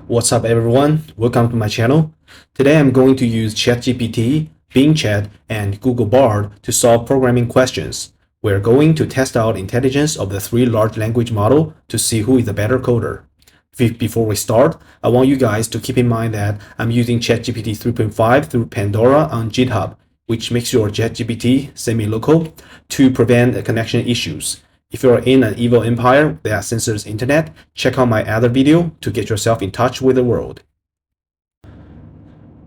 What's up everyone? Welcome to my channel. Today I'm going to use ChatGPT, Bing Chat, and Google Bard to solve programming questions. We're going to test out intelligence of the three large language models to see who is the better coder. Before we start, I want you guys to keep in mind that I'm using ChatGPT 3.5 through Pandora on GitHub, which makes your ChatGPT semi-local to prevent connection issues. If you're in an evil empire that censors internet, check out my other video to get yourself in touch with the world.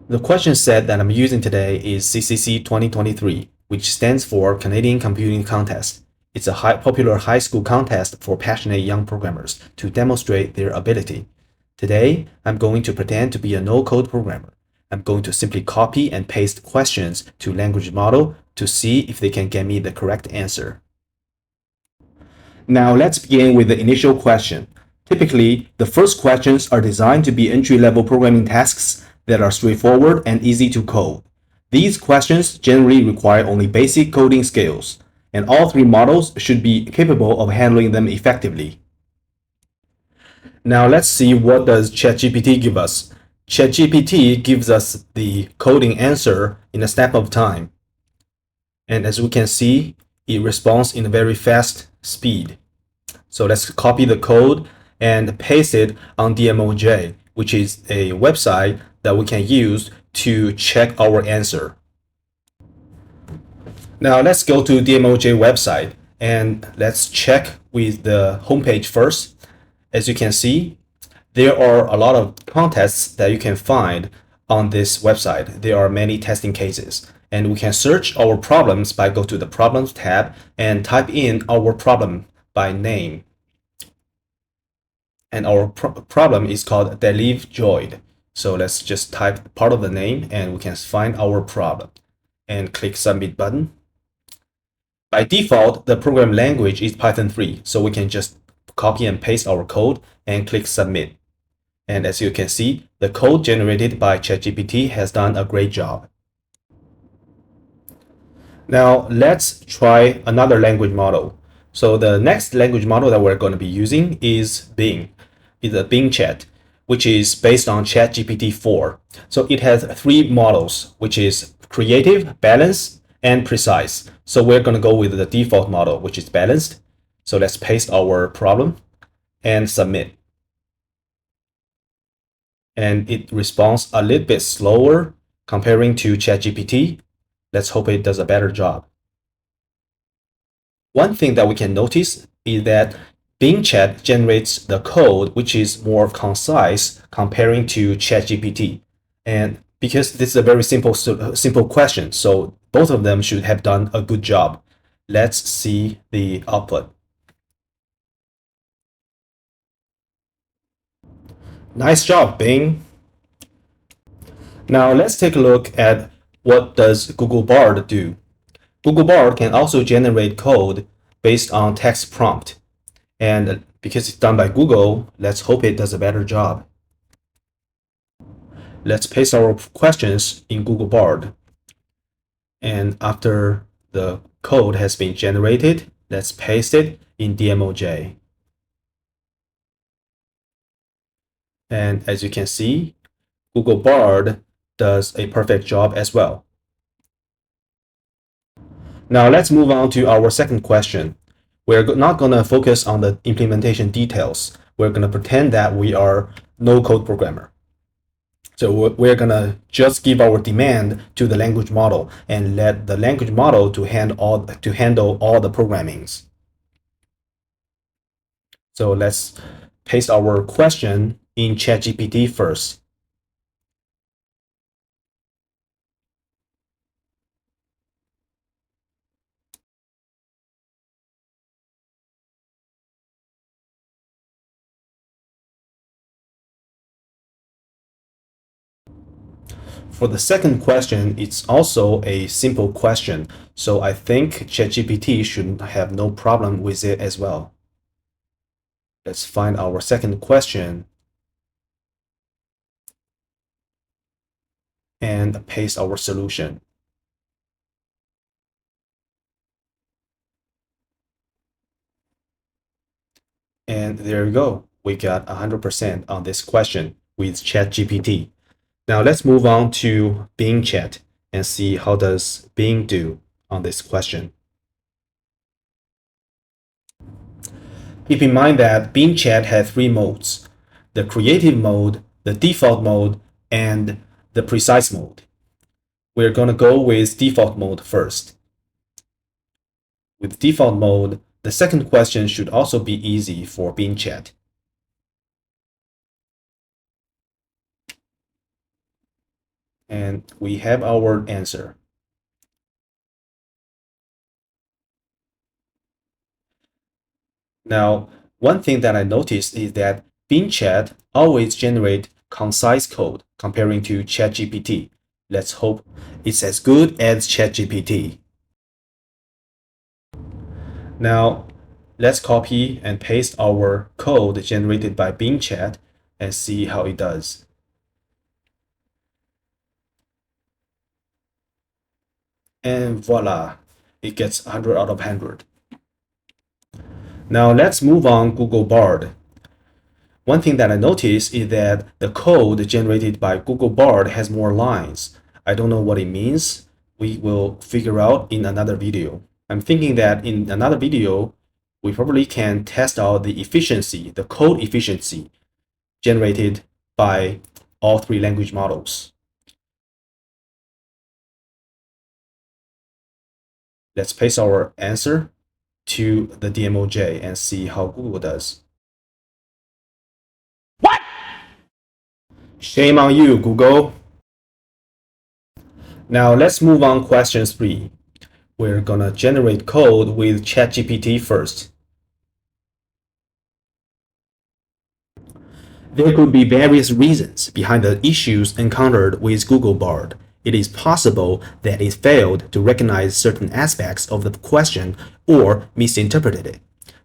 The question set that I'm using today is CCC 2023, which stands for Canadian Computing Contest. It's a popular high school contest for passionate young programmers to demonstrate their ability. Today, I'm going to pretend to be a no-code programmer. I'm going to simply copy and paste questions to language model to see if they can get me the correct answer. Now let's begin with the initial question. Typically, the first questions are designed to be entry-level programming tasks that are straightforward and easy to code. These questions generally require only basic coding skills, and all three models should be capable of handling them effectively. Now let's see what does ChatGPT give us. ChatGPT gives us the coding answer in a snap of time. And as we can see, it responds in a very fast speed. So let's copy the code and paste it on DMOJ, which is a website that we can use to check our answer. Now let's go to DMOJ website and let's check with the homepage first. As you can see, there are a lot of contests that you can find on this website. There are many testing cases, and we can search our problems by go to the Problems tab and type in our problem by name. And our problem is called Delive Joy. So let's just type part of the name and we can find our problem and click Submit button. By default, the program language is Python 3, so we can just copy and paste our code and click Submit. And as you can see, the code generated by ChatGPT has done a great job. Now let's try another language model. So the next language model that we're going to be using is Bing. It's a Bing Chat, which is based on ChatGPT 4. So it has three models, which is creative, balanced, and precise. So we're going to go with the default model, which is balanced. So let's paste our problem and submit. And it responds a little bit slower comparing to ChatGPT. Let's hope it does a better job. One thing that we can notice is that Bing Chat generates the code which is more concise comparing to ChatGPT. And because this is a very simple question, so both of them should have done a good job. Let's see the output. Nice job, Bing. Now let's take a look at what does Google Bard do. Google Bard can also generate code based on text prompt. And because it's done by Google, let's hope it does a better job. Let's paste our questions in Google Bard. And after the code has been generated, let's paste it in DMOJ. And as you can see, Google Bard does a perfect job as well. Now let's move on to our second question. We're not going to focus on the implementation details. We're going to pretend that we are no-code programmer. So we're going to just give our demand to the language model and let the language model to handle all the programmings. So let's paste our question in ChatGPT first. For the second question, it's also a simple question, so I think ChatGPT should have no problem with it as well. Let's find our second question and paste our solution. And there you go. We got 100% on this question, with ChatGPT. Now let's move on to Bing Chat and see how does Bing do on this question. Keep in mind that Bing Chat has three modes: the creative mode, the default mode, and the precise mode. We're going to go with default mode first. With default mode, the second question should also be easy for Bing Chat. And we have our answer. Now, one thing that I noticed is that Bing Chat always generates concise code comparing to ChatGPT. Let's hope it's as good as ChatGPT. Now, let's copy and paste our code generated by Bing Chat and see how it does. And voila, it gets 100 out of 100. Now let's move on Google Bard. One thing that I noticed is that the code generated by Google Bard has more lines. I don't know what it means. We will figure out in another video. I'm thinking that in another video, we probably can test out the efficiency, the code efficiency generated by all three language models. Let's paste our answer to the DMOJ and see how Google does. What? Shame on you, Google. Now let's move on question 3. We're gonna generate code with ChatGPT first. There could be various reasons behind the issues encountered with Google Bard. It is possible that it failed to recognize certain aspects of the question or misinterpreted it.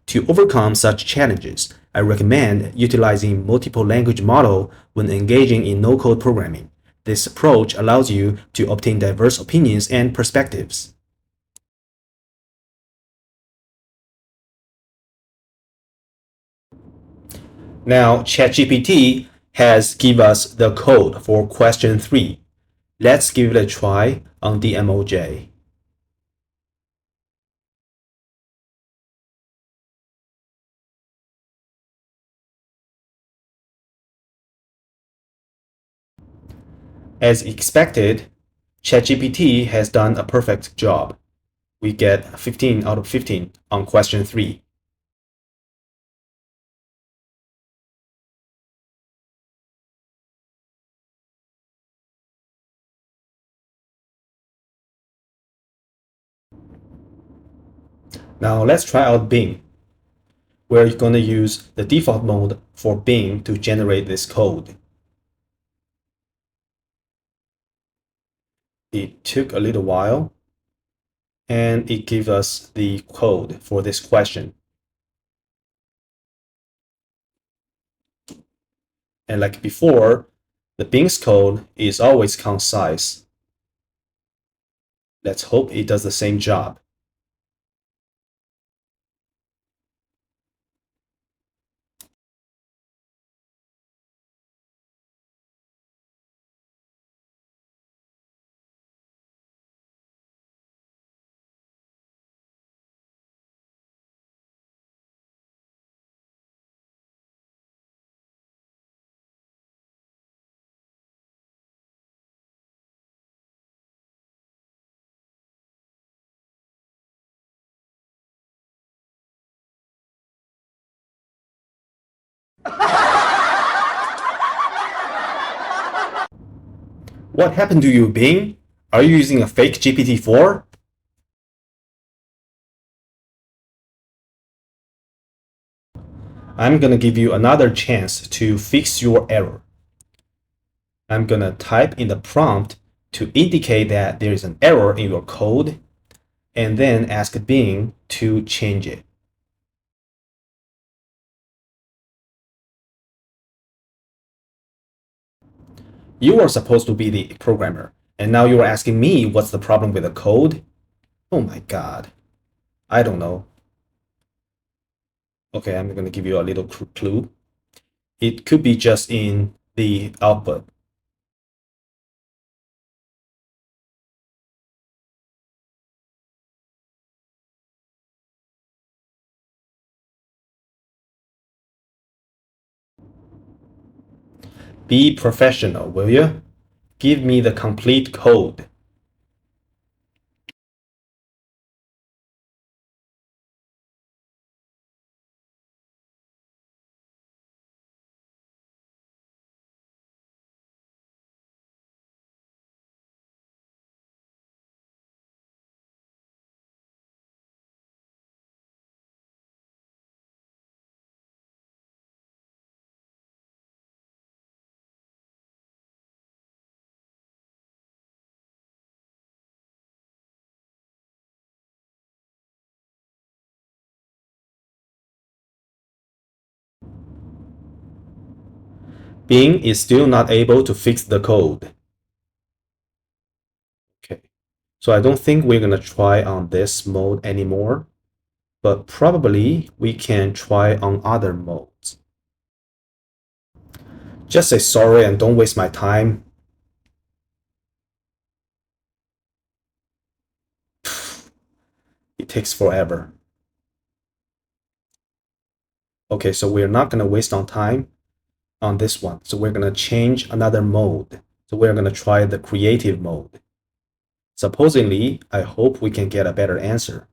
To overcome such challenges, I recommend utilizing multiple language model when engaging in no-code programming. This approach allows you to obtain diverse opinions and perspectives. Now, ChatGPT has given us the code for question 3. Let's give it a try on DMOJ. As expected, ChatGPT has done a perfect job. We get 15 out of 15 on question 3. Now let's try out Bing. We're going to use the default mode for Bing to generate this code. It took a little while, and it gives us the code for this question. And like before, the Bing's code is always concise. Let's hope it does the same job. What happened to you, Bing? Are you using a fake GPT-4? I'm gonna give you another chance to fix your error. I'm gonna type in the prompt to indicate that there is an error in your code, and then ask Bing to change it. You are supposed to be the programmer, and now you are asking me what's the problem with the code? Oh my god. I don't know. Okay, I'm gonna give you a little clue. It could be just in the output. Be professional, will you? Give me the complete code. Bing is still not able to fix the code. Okay, so I don't think we're gonna try on this mode anymore, but probably we can try on other modes. Just say sorry and don't waste my time. It takes forever. Okay, so we're not gonna waste on time on this one. So we're gonna change another mode. So we're gonna try the creative mode. Supposedly, I hope we can get a better answer.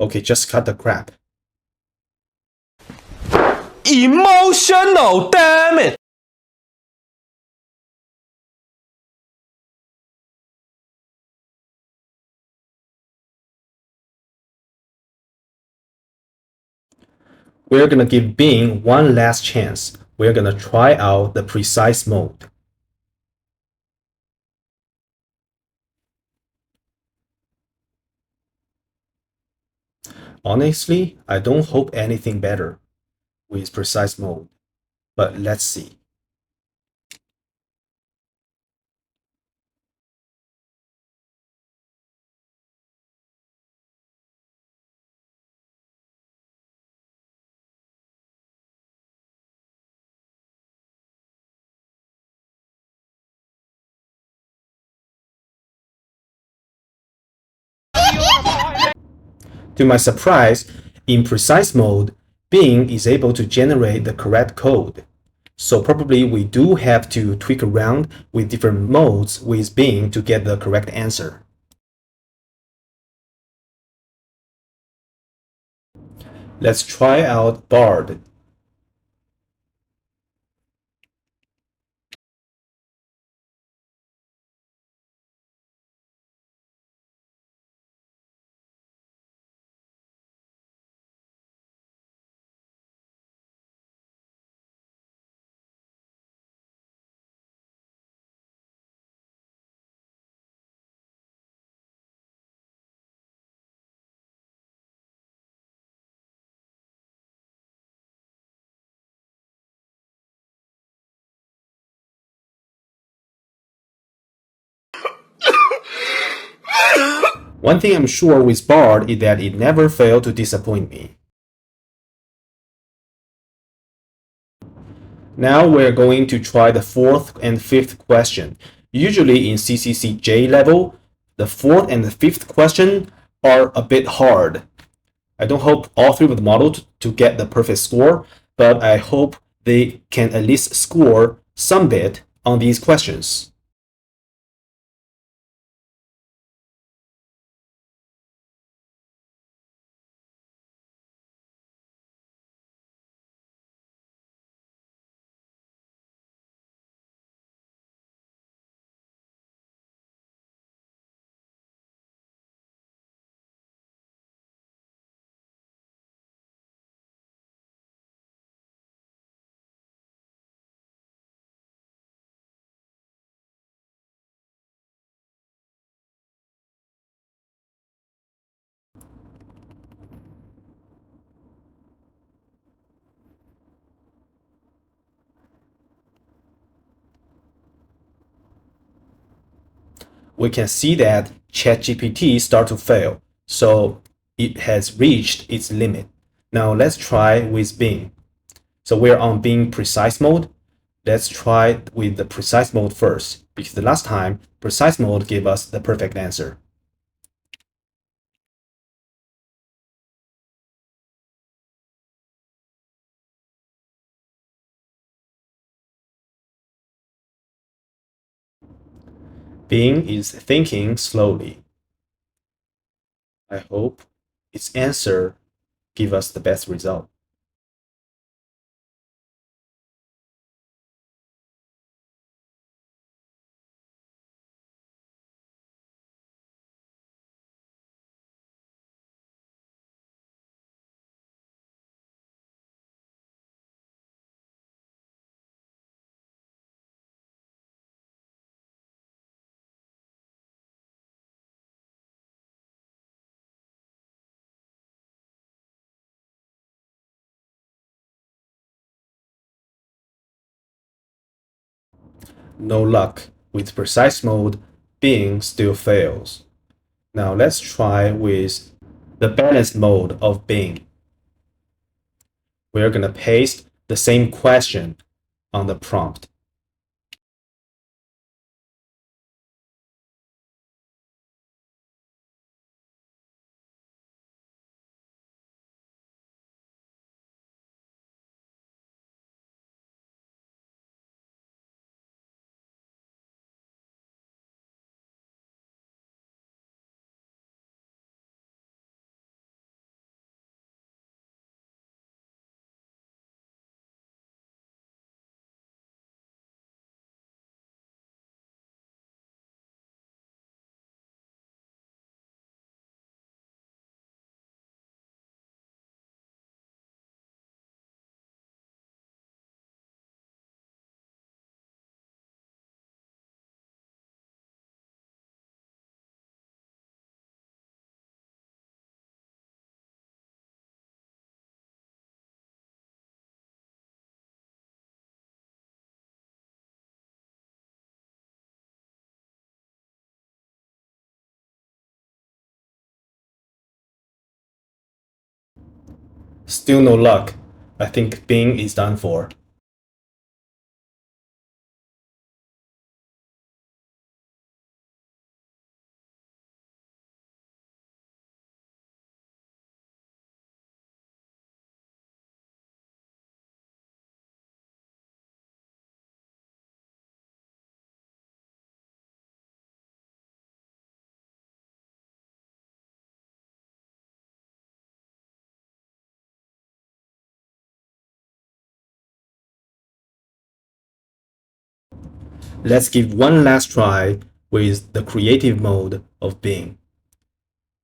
Okay, just cut the crap. Emotional, damn it! We're gonna give Bing one last chance. We're gonna try out the precise mode. Honestly, I don't hope anything better with precise mode, but let's see. To my surprise, in precise mode, Bing is able to generate the correct code. So probably we do have to tweak around with different modes with Bing to get the correct answer. Let's try out Bard. One thing I'm sure with Bard is that it never failed to disappoint me. Now we're going to try the fourth and fifth question. Usually in CCCJ level, the fourth and the fifth question are a bit hard. I don't hope all three of the model to get the perfect score, but I hope they can at least score some bit on these questions. we can see that ChatGPT start to fail. So it has reached its limit. Now let's try with Bing. So we're on Bing precise mode. Let's try with the precise mode first, because the last time precise mode gave us the perfect answer. Bing is thinking slowly. I hope its answer give us the best result. No luck. With precise mode, Bing still fails. Now let's try with the balanced mode of Bing. We're gonna paste the same question on the prompt. Still no luck. I think Bing is done for. Let's give one last try with the creative mode of Bing.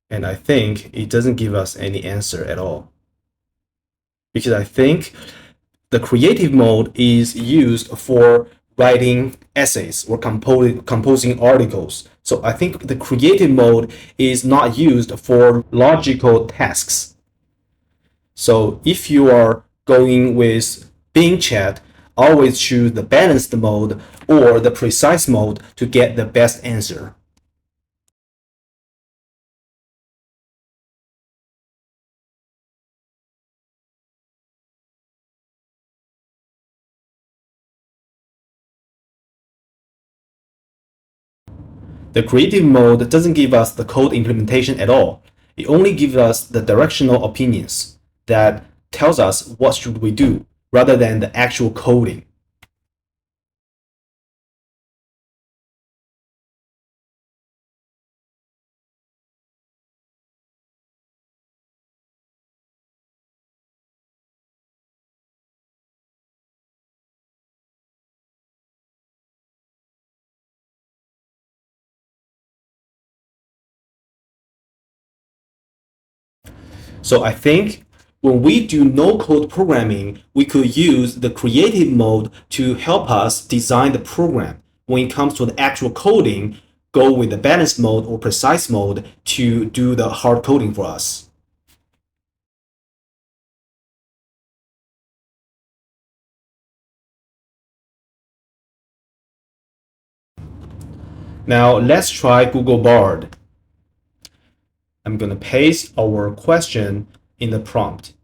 And I think it doesn't give us any answer at all. Because I think the creative mode is used for writing essays or composing articles. So I think the creative mode is not used for logical tasks. So if you are going with Bing Chat, always choose the balanced mode or the precise mode to get the best answer. The creative mode doesn't give us the code implementation at all. It only gives us the directional opinions that tells us what should we do rather than the actual coding. So I think when we do no code programming, we could use the creative mode to help us design the program. When it comes to the actual coding, go with the balanced mode or precise mode to do the hard coding for us. Now let's try Google Bard. I'm going to paste our question in the prompt.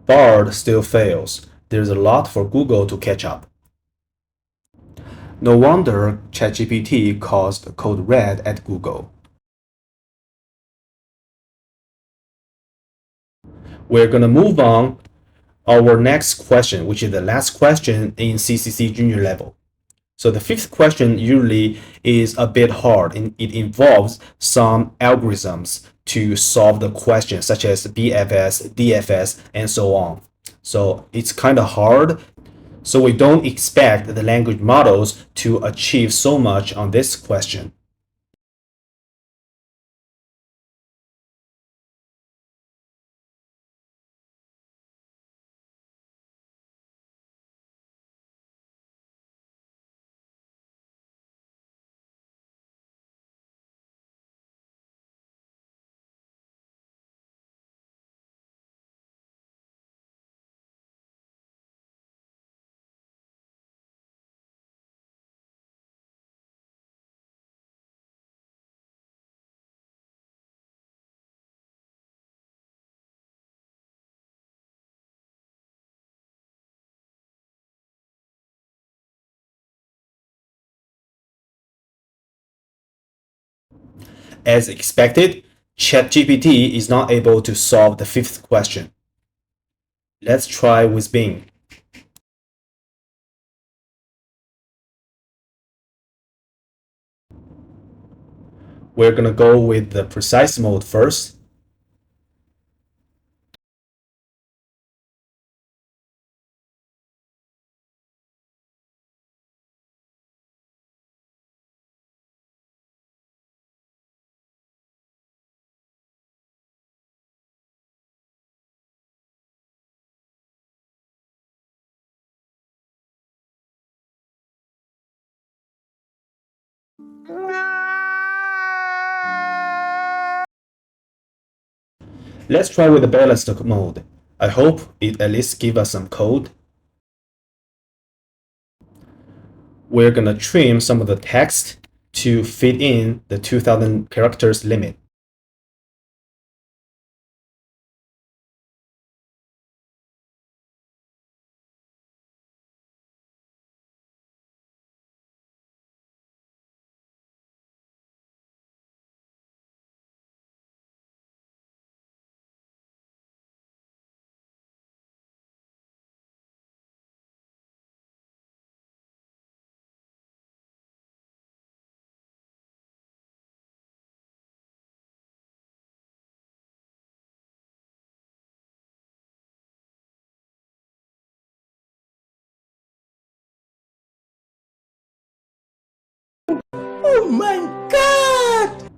Bard still fails. There's a lot for Google to catch up. No wonder ChatGPT caused code red at Google. We're gonna move on our next question, which is the last question in CCC junior level. So the fifth question usually is a bit hard, and it involves some algorithms to solve the question, such as BFS, DFS, and so on. So it's kind of hard. So we don't expect the language models to achieve so much on this question. As expected, ChatGPT is not able to solve the fifth question. Let's try with Bing. We're gonna go with the precise mode first. Let's try with the balanced mode. I hope it at least gives us some code. We're gonna trim some of the text to fit in the 2000 characters limit. Oh my god!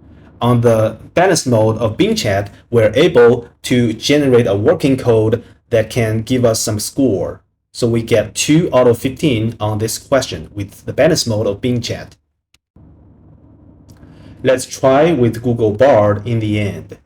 On the balanced mode of Bing Chat, we're able to generate a working code that can give us some score. So we get 2 out of 15 on this question with the balanced mode of Bing Chat. Let's try with Google Bard in the end.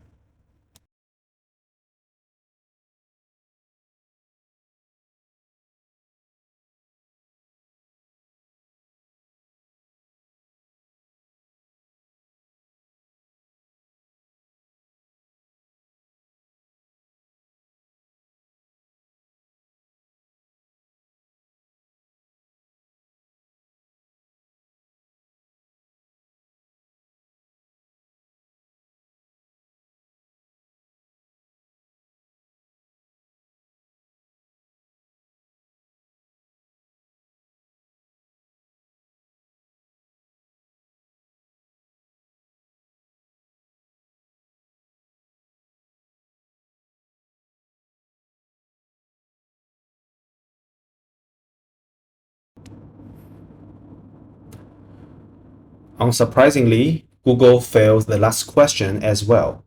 Unsurprisingly, Google failed the last question as well.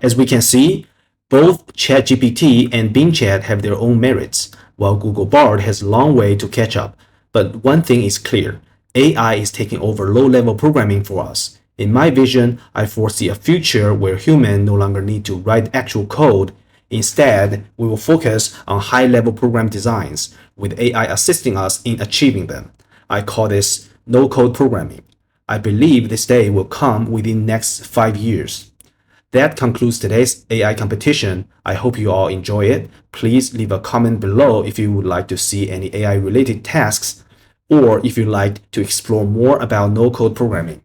As we can see, both ChatGPT and Bing Chat have their own merits, while Google Bard has a long way to catch up. But one thing is clear, AI is taking over low-level programming for us. In my vision, I foresee a future where humans no longer need to write actual code. Instead, we will focus on high-level program designs, with AI assisting us in achieving them. I call this no-code programming. I believe this day will come within the next 5 years. That concludes today's AI competition. I hope you all enjoy it. Please leave a comment below if you would like to see any AI related tasks or if you'd like to explore more about no-code programming.